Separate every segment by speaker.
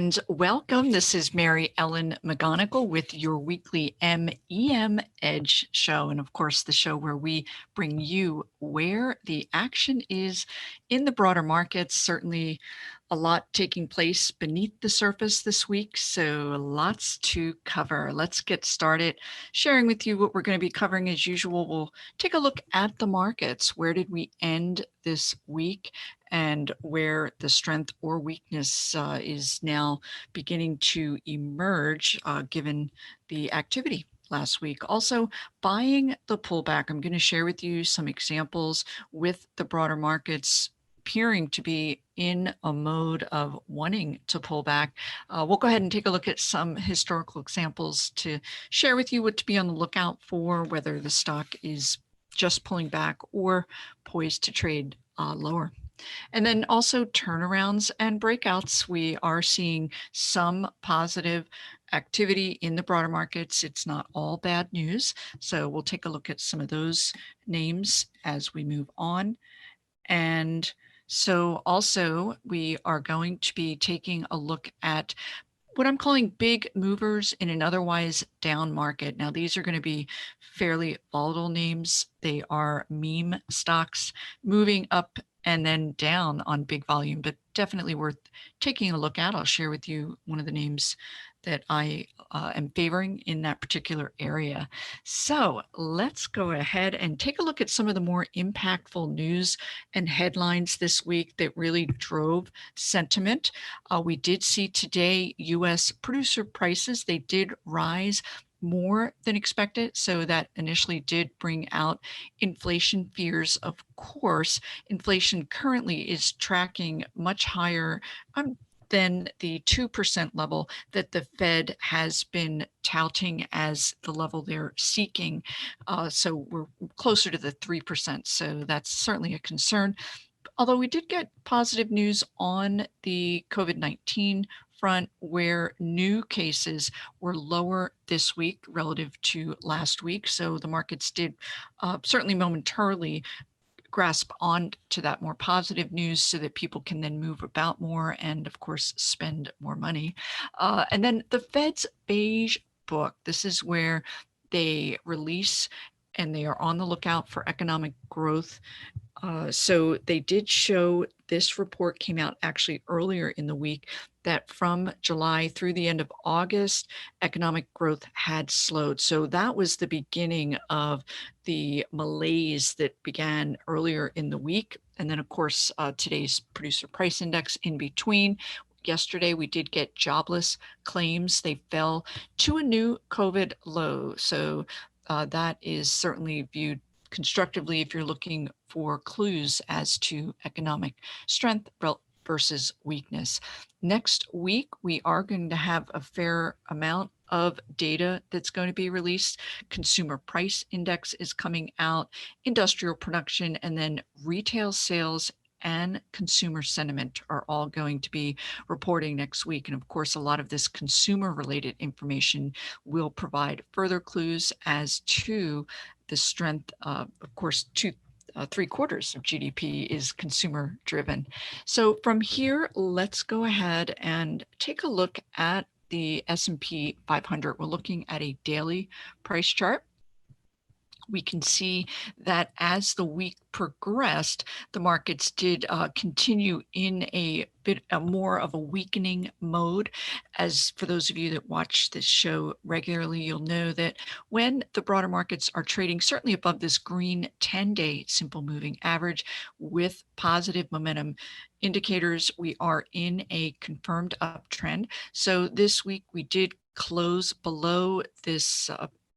Speaker 1: and welcome. This is Mary Ellen McGonagle with your weekly MEM Edge show. And of course, the show where we bring you where the action is in the broader markets. Certainly a lot taking place beneath the surface this week, so lots to cover. Let's get started sharing with you what we're going to be covering as usual. We'll take a look at the markets. Where did we end this week? And where the strength or weakness is now beginning to emerge given the activity last week. Also, buying the pullback. I'm going to share with you some examples with the broader markets appearing to be in a mode of wanting to pull back. We'll go ahead and take a look at some historical examples to share with you what to be on the lookout for, whether the stock is just pulling back or poised to trade lower. And then also turnarounds and breakouts. We are seeing some positive activity in the broader markets. It's not all bad news. So we'll take a look at some of those names as we move on. And so also we are going to be taking a look at what I'm calling big movers in an otherwise down market. Now, these are going to be fairly volatile names. They are meme stocks moving up and then down on big volume, but definitely worth taking a look at. I'll share with you one of the names that I am favoring in that particular area. So let's go ahead and take a look at some of the more impactful news and headlines this week that really drove sentiment. We did see today U.S. producer prices. They did rise more than expected. So that initially did bring out inflation fears. Of course, inflation currently is tracking much higher than the 2% level that the Fed has been touting as the level they're seeking. So we're closer to the 3%. So that's certainly a concern. Although we did get positive news on the COVID-19 front, where new cases were lower this week relative to last week. So the markets did certainly momentarily grasp on to that more positive news so that people can then move about more and, of course, spend more money. And then the Fed's beige book, this is where they release and they are on the lookout for economic growth. So they did show, this report came out actually earlier in the week, that from July through the end of August, economic growth had slowed. So that was the beginning of the malaise that began earlier in the week. And then, of course, today's producer price index in between. Yesterday, we did get jobless claims. They fell to a new COVID low. So that is certainly viewed constructively if you're looking for clues as to economic strength versus weakness. Next week, we are going to have a fair amount of data that's going to be released. Consumer price index is coming out, industrial production, and then retail sales and consumer sentiment are all going to be reporting next week. And of course, a lot of this consumer related information will provide further clues as to the strength. Of course, 3/4 of GDP is consumer driven. So from here, let's go ahead and take a look at the S&P 500. We're looking at a daily price chart. We can see that as the week progressed, the markets did continue in a bit more of a weakening mode. As for those of you that watch this show regularly, you'll know that when the broader markets are trading certainly above this green 10-day simple moving average with positive momentum indicators, we are in a confirmed uptrend. So this week we did close below this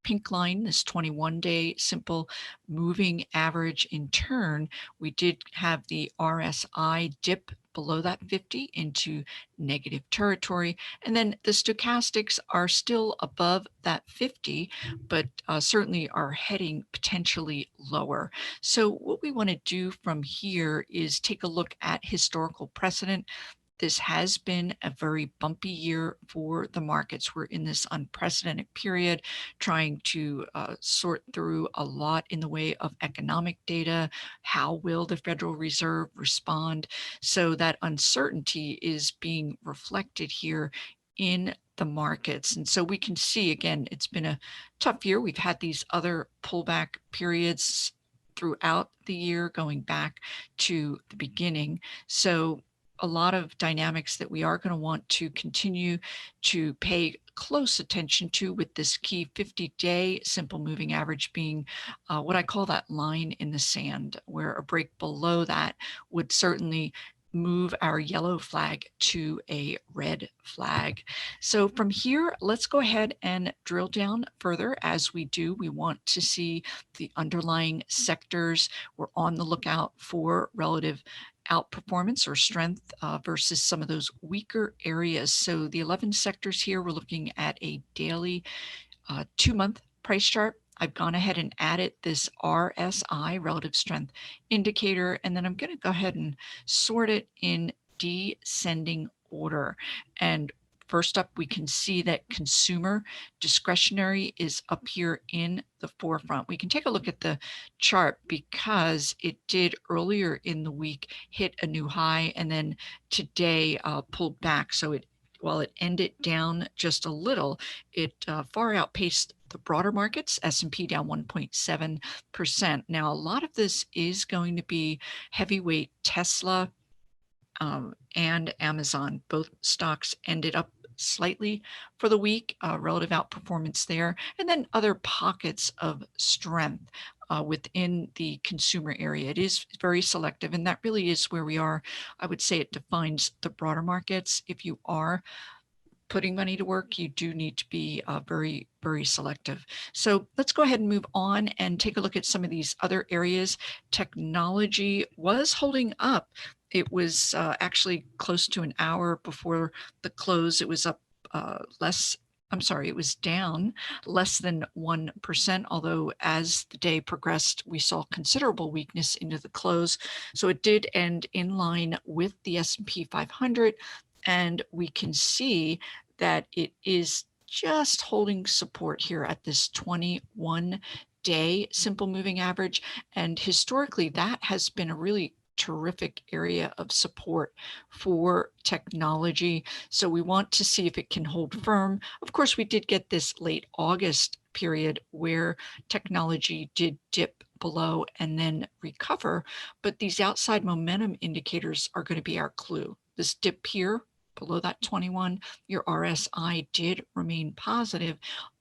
Speaker 1: pink line, this 21-day simple moving average. In turn, we did have the RSI dip below that 50 into negative territory. And then the stochastics are still above that 50, but certainly are heading potentially lower. So what we want to do from here is take a look at historical precedent. This has been a very bumpy year for the markets. We're in this unprecedented period trying to sort through a lot in the way of economic data. How will the Federal Reserve respond? So that uncertainty is being reflected here in the markets. And so we can see, again, it's been a tough year. We've had these other pullback periods throughout the year going back to the beginning. So a lot of dynamics that we are going to want to continue to pay close attention to, with this key 50-day simple moving average being what I call that line in the sand, where a break below that would certainly move our yellow flag to a red flag. So from here, let's go ahead and drill down further. As we do, we want to see the underlying sectors. We're on the lookout for relative outperformance or strength versus some of those weaker areas. So the 11 sectors here, we're looking at a daily 2-month price chart. I've gone ahead and added this RSI, relative strength indicator, and then I'm going to go ahead and sort it in descending order. And first up, we can see that consumer discretionary is up here in the forefront. We can take a look at the chart because it did earlier in the week hit a new high, and then today pulled back. So while it ended down just a little, it far outpaced the broader markets, S&P down 1.7%. Now, a lot of this is going to be heavyweight Tesla and Amazon. Both stocks ended up slightly for the week, relative outperformance there, and then other pockets of strength within the consumer area. It is very selective, and that really is where we are. I would say it defines the broader markets. If you are putting money to work, you do need to be very, very selective. So let's go ahead and move on and take a look at some of these other areas. Technology was holding up. It was actually close to an hour before the close. It was up it was down less than 1%, although as the day progressed, we saw considerable weakness into the close. So it did end in line with the S&P 500, and we can see that it is just holding support here at this 21-day simple moving average. And historically, that has been a really terrific area of support for technology. So we want to see if it can hold firm. Of course, we did get this late August period where technology did dip below and then recover, but these outside momentum indicators are going to be our clue. This dip here below that 21, your RSI did remain positive.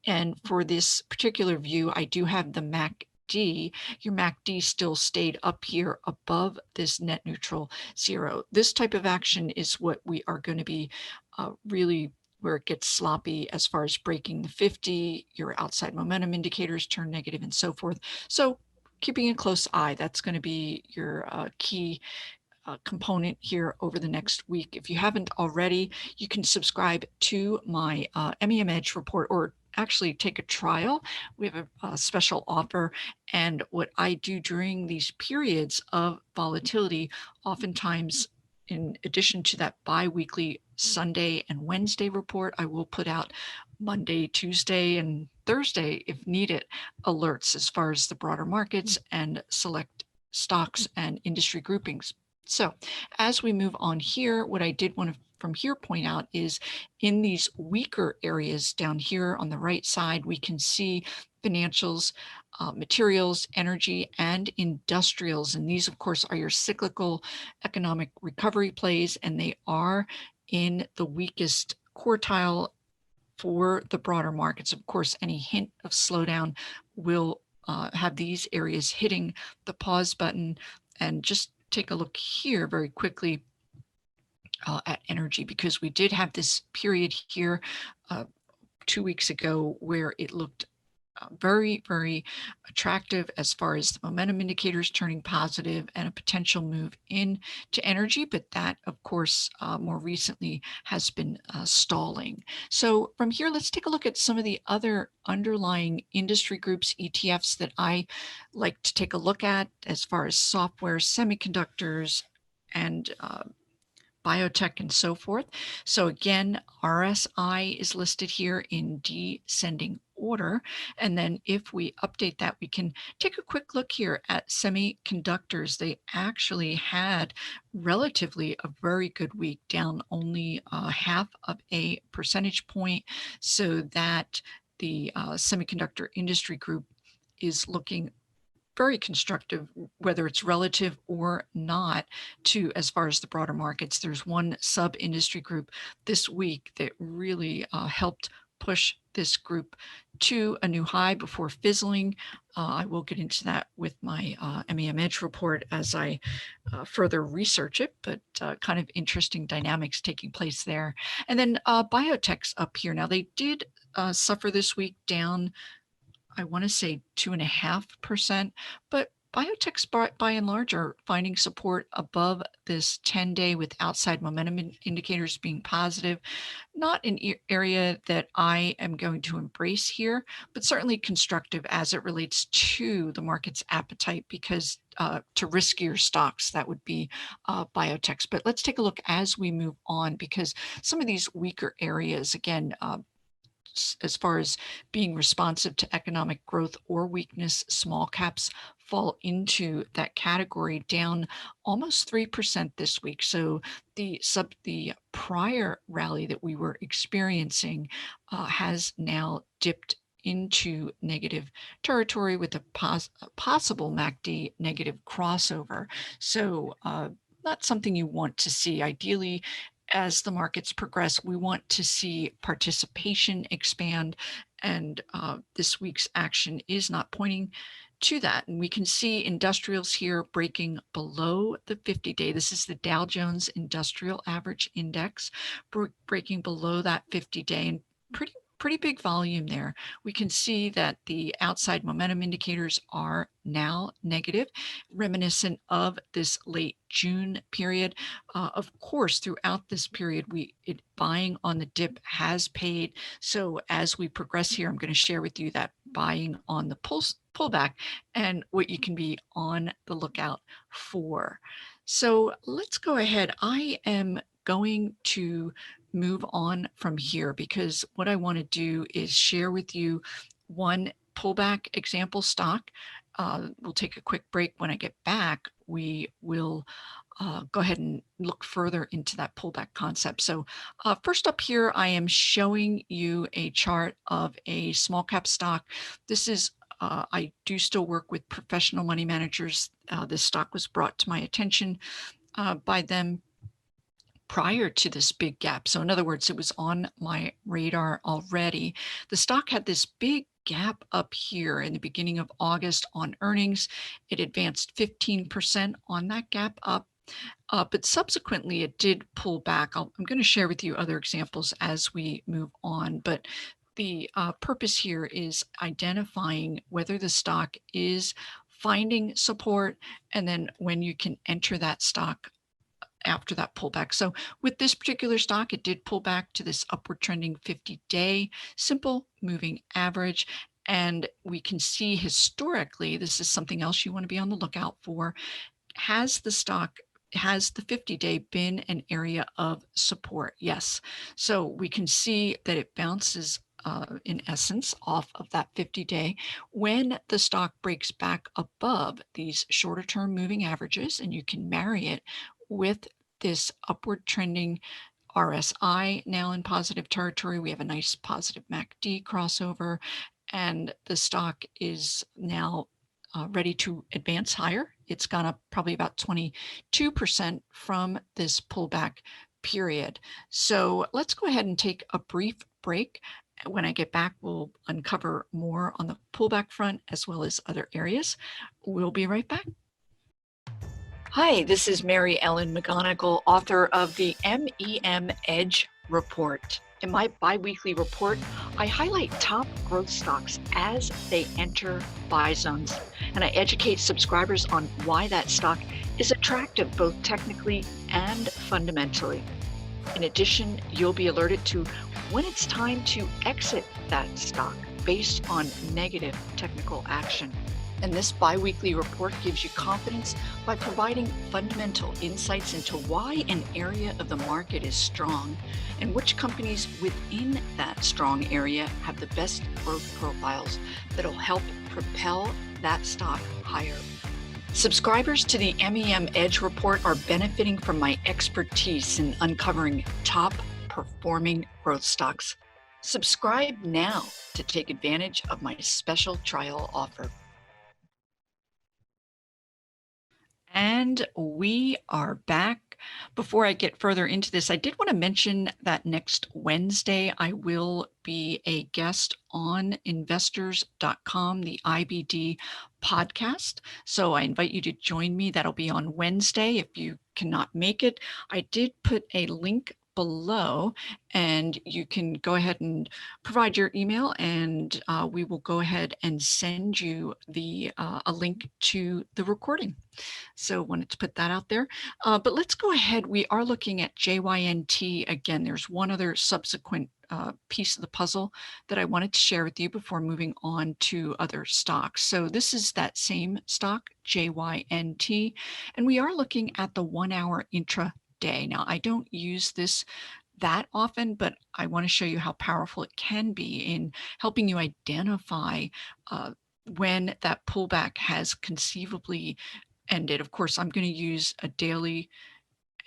Speaker 1: And for this particular view, I do have the MACD. Your MACD still stayed up here above this net neutral zero. This type of action is what we are going to be really where it gets sloppy as far as breaking the 50, your outside momentum indicators turn negative and so forth. So keeping a close eye, that's going to be your key component here over the next week. If you haven't already, you can subscribe to my MEM Edge report, or actually take a trial. We have a special offer. And what I do during these periods of volatility, oftentimes in addition to that bi-weekly Sunday and Wednesday report, I will put out Monday, Tuesday, and Thursday, if needed, alerts as far as the broader markets and select stocks and industry groupings. So as we move on here, what I did want to from here point out is in these weaker areas down here on the right side, we can see financials, materials, energy, and industrials. And these, of course, are your cyclical economic recovery plays, and they are in the weakest quartile for the broader markets. Of course, any hint of slowdown will have these areas hitting the pause button. And just take a look here very quickly at energy, because we did have this period here 2 weeks ago where it looked very, very attractive as far as the momentum indicators turning positive and a potential move into energy. But that, of course, more recently has been stalling. So from here, let's take a look at some of the other underlying industry groups, ETFs, that I like to take a look at as far as software, semiconductors, and biotech, and so forth. So again, RSI is listed here in descending order. And then if we update that, we can take a quick look here at semiconductors. They actually had relatively a very good week, down only half of a percentage point, so that the semiconductor industry group is looking very constructive, whether it's relative or not, to as far as the broader markets. There's one sub-industry group this week that really helped push this group to a new high before fizzling. I will get into that with my MEM Edge report as I further research it, but kind of interesting dynamics taking place there. And then biotech's up here. Now, they did suffer this week, down, I want to say 2.5%, but biotechs by and large are finding support above this 10-day with outside momentum indicators being positive. Not an area that I am going to embrace here, but certainly constructive as it relates to the market's appetite, because to riskier stocks, that would be biotechs. But let's take a look as we move on, because some of these weaker areas, again, as far as being responsive to economic growth or weakness, small caps fall into that category, down almost 3% this week. So the prior rally that we were experiencing has now dipped into negative territory with a possible MACD negative crossover. So not something you want to see. Ideally, as the markets progress, we want to see participation expand, and this week's action is not pointing to that. And we can see industrials here breaking below the 50-day. This is the Dow Jones Industrial Average Index, breaking below that 50-day, and pretty big volume there. We can see that the outside momentum indicators are now negative, reminiscent of this late June period. Of course, throughout this period, buying on the dip has paid. So as we progress here, I'm going to share with you that buying on the pullback and what you can be on the lookout for. So let's go ahead. I am going to move on from here, because what I want to do is share with you one pullback example stock. We'll take a quick break. When I get back, we will go ahead and look further into that pullback concept. So first up here, I am showing you a chart of a small cap stock. This is I do still work with professional money managers. This stock was brought to my attention by them prior to this big gap. So in other words, it was on my radar already. The stock had this big gap up here in the beginning of August on earnings. It advanced 15% on that gap up. But subsequently, it did pull back. I'm going to share with you other examples as we move on. But the purpose here is identifying whether the stock is finding support, and then when you can enter that stock after that pullback. So with this particular stock, it did pull back to this upward trending 50-day simple moving average. And we can see historically, this is something else you want to be on the lookout for. Has the 50-day been an area of support? Yes. So we can see that it bounces in essence off of that 50-day. When the stock breaks back above these shorter term moving averages, and you can marry it with this upward trending RSI now in positive territory, we have a nice positive MACD crossover, and the stock is now ready to advance higher. It's gone up probably about 22% from this pullback period. So let's go ahead and take a brief break. When I get back, we'll uncover more on the pullback front as well as other areas. We'll be right back. Hi, this is Mary Ellen McGonagle, author of the MEM Edge report. In my bi-weekly report, I highlight top growth stocks as they enter buy zones, and I educate subscribers on why that stock is attractive both technically and fundamentally. In addition, you'll be alerted to when it's time to exit that stock based on negative technical action. And this bi-weekly report gives you confidence by providing fundamental insights into why an area of the market is strong and which companies within that strong area have the best growth profiles that'll help propel that stock higher. Subscribers to the MEM Edge report are benefiting from my expertise in uncovering top performing growth stocks. Subscribe now to take advantage of my special trial offer. And we are back. Before I get further into this, I did want to mention that next Wednesday, I will be a guest on investors.com, the IBD podcast. So I invite you to join me. That'll be on Wednesday. If you cannot make it, I did put a link below and you can go ahead and provide your email and we will go ahead and send you a link to the recording. So wanted to put that out there. But let's go ahead. We are looking at JYNT again. There's one other subsequent piece of the puzzle that I wanted to share with you before moving on to other stocks. So this is that same stock, JYNT, and we are looking at the 1 hour intraday. Now, I don't use this that often, but I want to show you how powerful it can be in helping you identify when that pullback has conceivably ended. Of course, I'm going to use a daily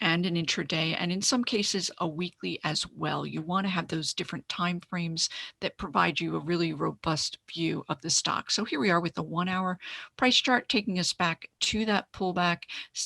Speaker 1: and an intraday, and in some cases a weekly as well. You want to have those different time frames that provide you a really robust view of the stock. So here we are with the 1 hour price chart taking us back to that pullback.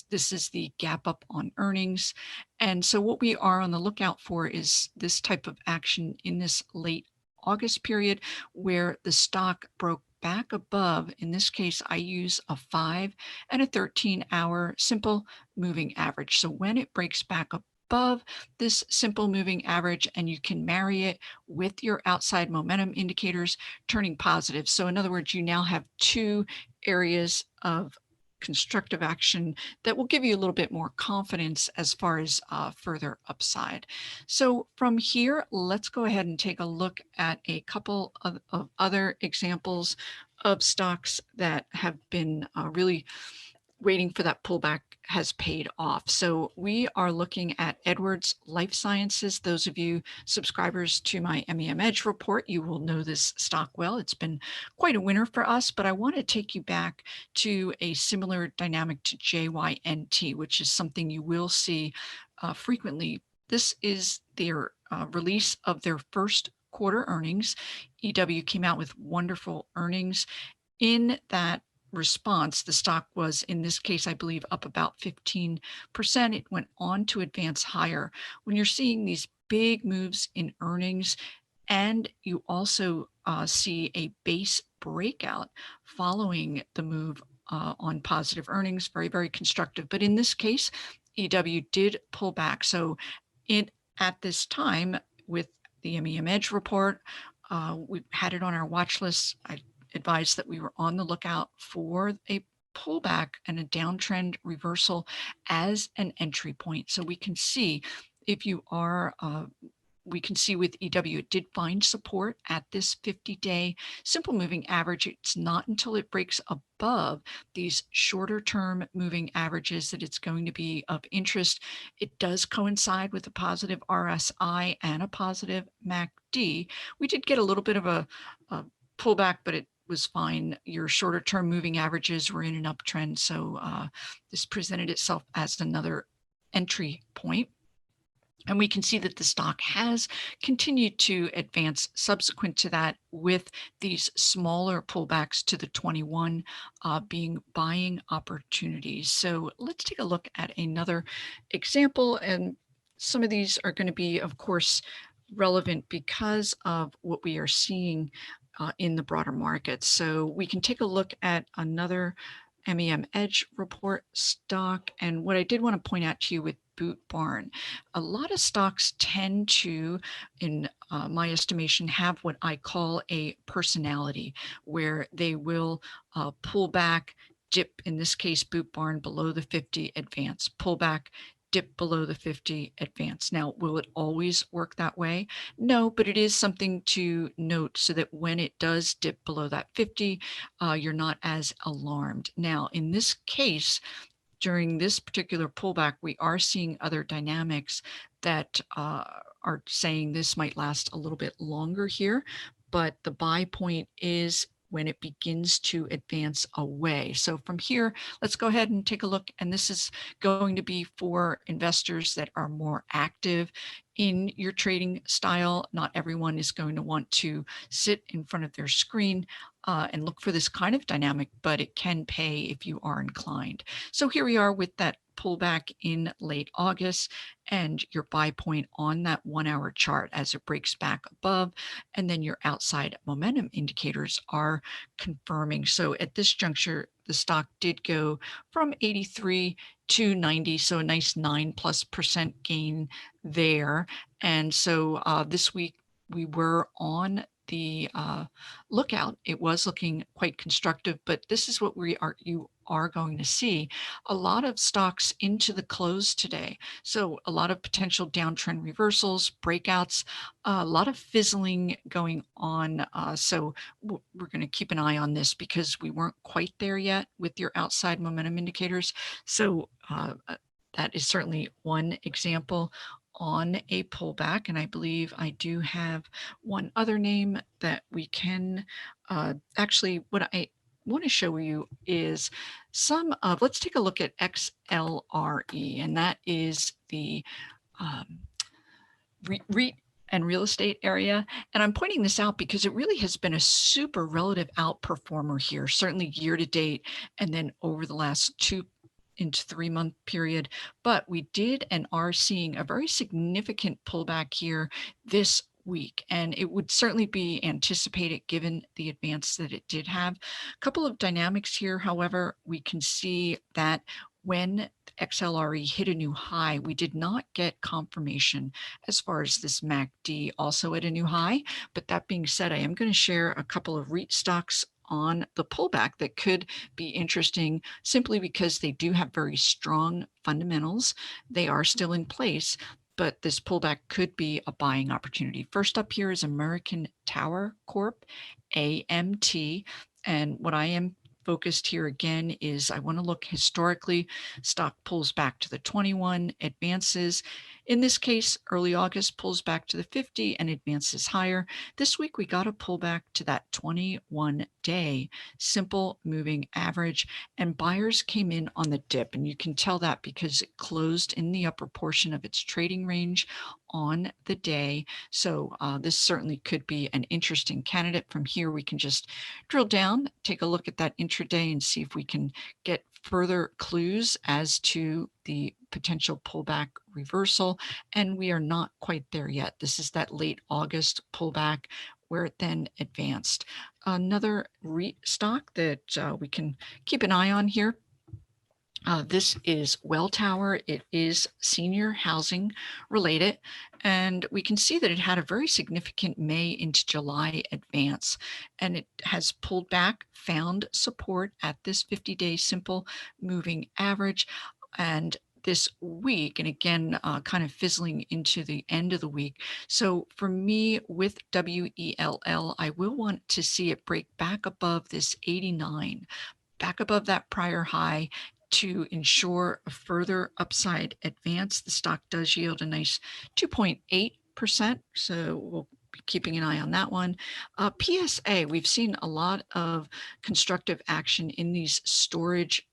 Speaker 1: This is the gap up on earnings. And so what we are on the lookout for is this type of action in this late August period where the stock broke back above. In this case, I use a 5 and a 13-hour simple moving average. So when it breaks back above this simple moving average and you can marry it with your outside momentum indicators turning positive. So in other words, you now have two areas of constructive action that will give you a little bit more confidence as far as further upside. So from here, let's go ahead and take a look at a couple of other examples of stocks that have been really waiting for that pullback has paid off. So we are looking at Edwards Lifesciences. Those of you subscribers to my MEM Edge report, you will know this stock well. It's been quite a winner for us, but I want to take you back to a similar dynamic to JYNT, which is something you will see frequently. This is their release of their first quarter earnings. EW came out with wonderful earnings. In that response, the stock was, in this case, I believe, up about 15%. It went on to advance higher. When you're seeing these big moves in earnings, and you also see a base breakout following the move on positive earnings, very, very constructive. But in this case, EW did pull back. So at this time, with the MEM Edge report, we had it on our watch list. I advised that we were on the lookout for a pullback and a downtrend reversal as an entry point. So we can see if you are we can see with EW, it did find support at this 50-day simple moving average. It's not until it breaks above these shorter term moving averages that it's going to be of interest. It does coincide with a positive RSI and a positive MACD. We did get a little bit of a pullback, but it was fine. Your shorter term moving averages were in an uptrend. So this presented itself as another entry point. And we can see that the stock has continued to advance subsequent to that, with these smaller pullbacks to the 21 being buying opportunities. So let's take a look at another example. And some of these are going to be, of course, relevant because of what we are seeing in the broader market. So we can take a look at another MEM Edge report stock. And what I did want to point out to you with Boot Barn, a lot of stocks tend to, in my estimation, have what I call a personality, where they will pull back, dip, in this case, Boot Barn below the 50, advance, pull back, dip below the 50, advance. Now, will it always work that way? No, but it is something to note so that when it does dip below that 50, you're not as alarmed. Now, in this case, during this particular pullback, we are seeing other dynamics that are saying this might last a little bit longer here, but the buy point is when it begins to advance away. So from here, let's go ahead and take a look. And this is going to be for investors that are more active in your trading style. Not everyone is going to want to sit in front of their screen and look for this kind of dynamic, but it can pay if you are inclined. So here we are with that pullback in late August and your buy point on that 1 hour chart as it breaks back above, and then your outside momentum indicators are confirming. So at this juncture, the stock did go from 83 to 90, so a nice 9+% gain there. And so this week we were on the lookout. It was looking quite constructive, but this is what you are going to see a lot of stocks into the close today. So a lot of potential downtrend reversals, breakouts, a lot of fizzling going on. So we're going to keep an eye on this because we weren't quite there yet with your outside momentum indicators. So that is certainly one example on a pullback. And I believe I do have one other name that we can actually, what I want to show you is some of, let's take a look at XLRE, and that is the REIT and real estate area. And I'm pointing this out because it really has been a super relative outperformer here, certainly year to date, and then over the last 2 into 3 month period. But we did and are seeing a very significant pullback here this week, and it would certainly be anticipated given the advance that it did have. A couple of dynamics here, however, we can see that when XLRE hit a new high, we did not get confirmation as far as this MACD also at a new high. But that being said, I am going to share a couple of REIT stocks on the pullback that could be interesting simply because they do have very strong fundamentals. They are still in place, but this pullback could be a buying opportunity. First up here is American Tower Corp, AMT. And what I am focused here again is I want to look historically. Stock pulls back to the 21, advances. In this case, early August pulls back to the 50 and advances higher. This week, we got a pullback to that 21-day simple moving average, and buyers came in on the dip. And you can tell that because it closed in the upper portion of its trading range on the day. So this certainly could be an interesting candidate. From here, we can just drill down, take a look at that intraday and see if we can get further clues as to the potential pullback reversal. And we are not quite there yet. This is that late August pullback where it then advanced. Another REIT stock that we can keep an eye on here. This is Welltower. It is senior housing related, and we can see that it had a very significant May into July advance, and it has pulled back, found support at this 50-day simple moving average. And this week, and again, kind of fizzling into the end of the week. So for me, with WELL, I will want to see it break back above this 89, back above that prior high, to ensure a further upside advance. The stock does yield a nice 2.8%, so we'll be keeping an eye on that one. PSA, we've seen a lot of constructive action in these storage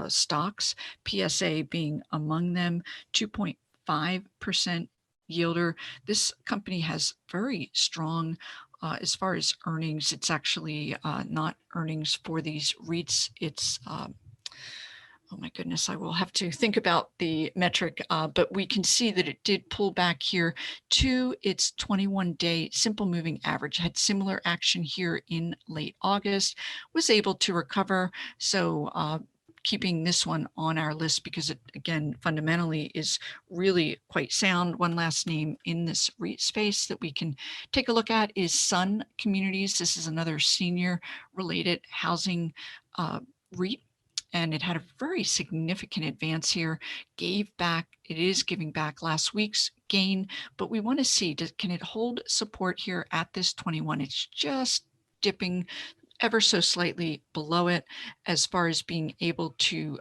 Speaker 1: stocks, PSA being among them, 2.5% yielder. This company has very strong as far as earnings. It's actually not earnings for these REITs. It's oh my goodness, I will have to think about the metric, but we can see that it did pull back here to its 21-day simple moving average, had similar action here in late August, was able to recover. So keeping this one on our list because it, again, fundamentally is really quite sound. One last name in this REIT space that we can take a look at is Sun Communities. This is another senior related housing REIT. and it had a very significant advance here, gave back. It is giving back last week's gain, but we want to see, can it hold support here at this 21? It's just dipping ever so slightly below it as far as being able to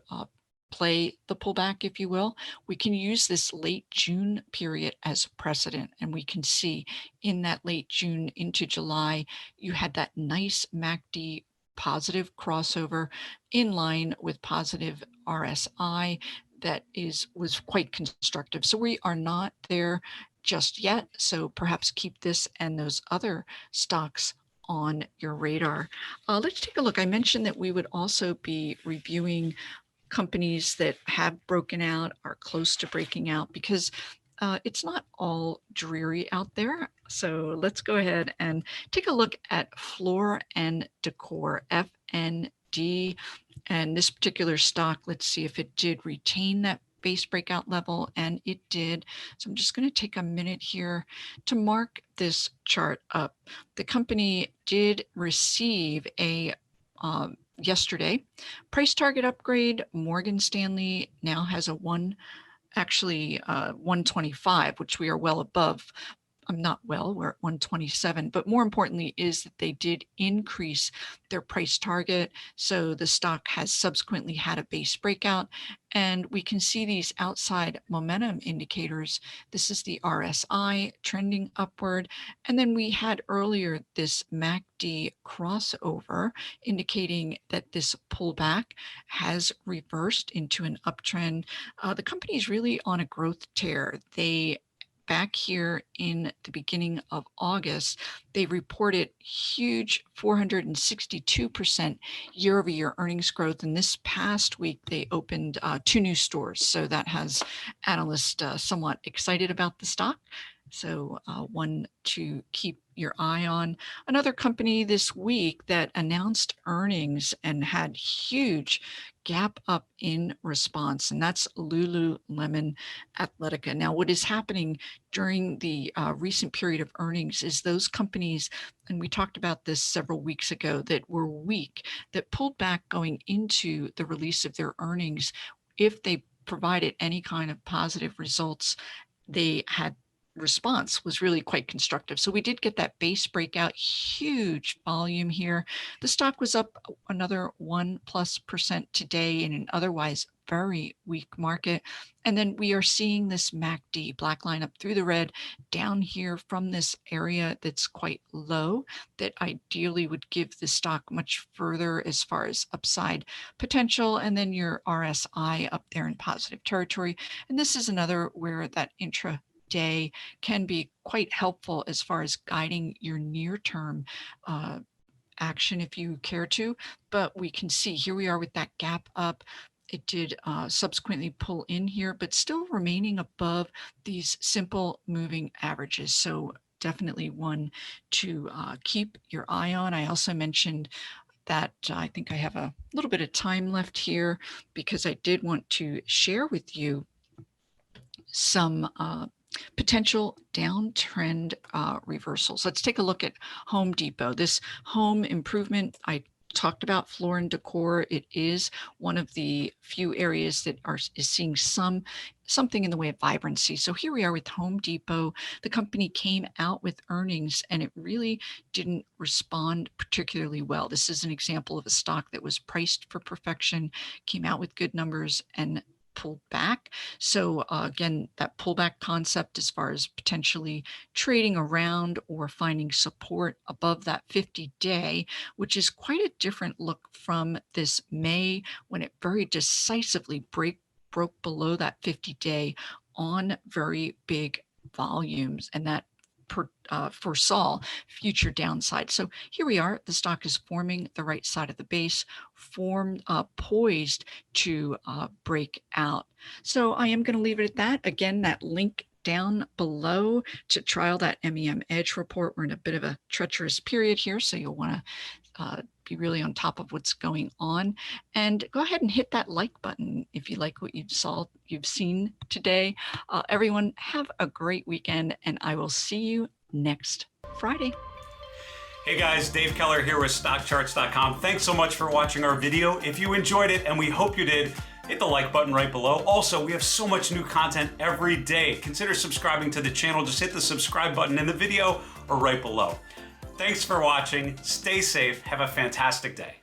Speaker 1: play the pullback, if you will. We can use this late June period as precedent, and we can see in that late June into July, you had that nice MACD positive crossover in line with positive RSI that was quite constructive. So we are not there just yet. So perhaps keep this and those other stocks on your radar. Let's take a look. I mentioned that we would also be reviewing companies that have broken out, are close to breaking out, because it's not all dreary out there. So let's go ahead and take a look at Floor and Decor, FND. And this particular stock, let's see if it did retain that base breakout level, and it did. So I'm just going to take a minute here to mark this chart up. The company did receive a yesterday price target upgrade. Morgan Stanley now has a 125, which we are well above. I'm not well, we're at 127, but more importantly is that they did increase their price target. So the stock has subsequently had a base breakout, and we can see these outside momentum indicators. This is the RSI trending upward. And then we had earlier this MACD crossover indicating that this pullback has reversed into an uptrend. The company is really on a growth tear. Back here in the beginning of August, they reported huge 462% year-over-year earnings growth. And this past week, they opened 2 new stores. So that has analysts somewhat excited about the stock. So one to keep your eye on. Another company this week that announced earnings and had huge gap up in response, and that's Lululemon Athletica. Now, what is happening during the recent period of earnings is those companies, and we talked about this several weeks ago, that were weak, that pulled back going into the release of their earnings. If they provided any kind of positive results, they had response was really quite constructive. So we did get that base breakout, huge volume here. The stock was up another 1+% today in an otherwise very weak market. And then we are seeing this MACD black line up through the red down here from this area that's quite low, that ideally would give the stock much further as far as upside potential. And then your RSI up there in positive territory. And this is another where that intraday can be quite helpful as far as guiding your near-term action if you care to. But we can see here we are with that gap up. It did subsequently pull in here, but still remaining above these simple moving averages. So definitely one to keep your eye on. I also mentioned that I think I have a little bit of time left here because I did want to share with you some potential downtrend reversals. Let's take a look at Home Depot. This home improvement, I talked about Floor and Decor. It is one of the few areas that is seeing something in the way of vibrancy. So here we are with Home Depot. The company came out with earnings and it really didn't respond particularly well. This is an example of a stock that was priced for perfection, came out with good numbers, and pulled back. So again, that pullback concept as far as potentially trading around or finding support above that 50-day, which is quite a different look from this May when it very decisively broke below that 50-day on very big volumes, and that foresaw future downside. So here we are, the stock is forming the right side of the base, poised to break out. So I am going to leave it at that. Again, that link down below to trial that MEM Edge report. We're in a bit of a treacherous period here, so you'll want to be really on top of what's going on, and go ahead and hit that like button if you like what you've seen today. Everyone, have a great weekend, and I will see you next Friday.
Speaker 2: Hey guys, Dave Keller here with StockCharts.com. Thanks so much for watching our video. If you enjoyed it, and we hope you did, hit the like button right below. Also, we have so much new content every day. Consider subscribing to the channel. Just hit the subscribe button in the video or right below. Thanks for watching. Stay safe. Have a fantastic day.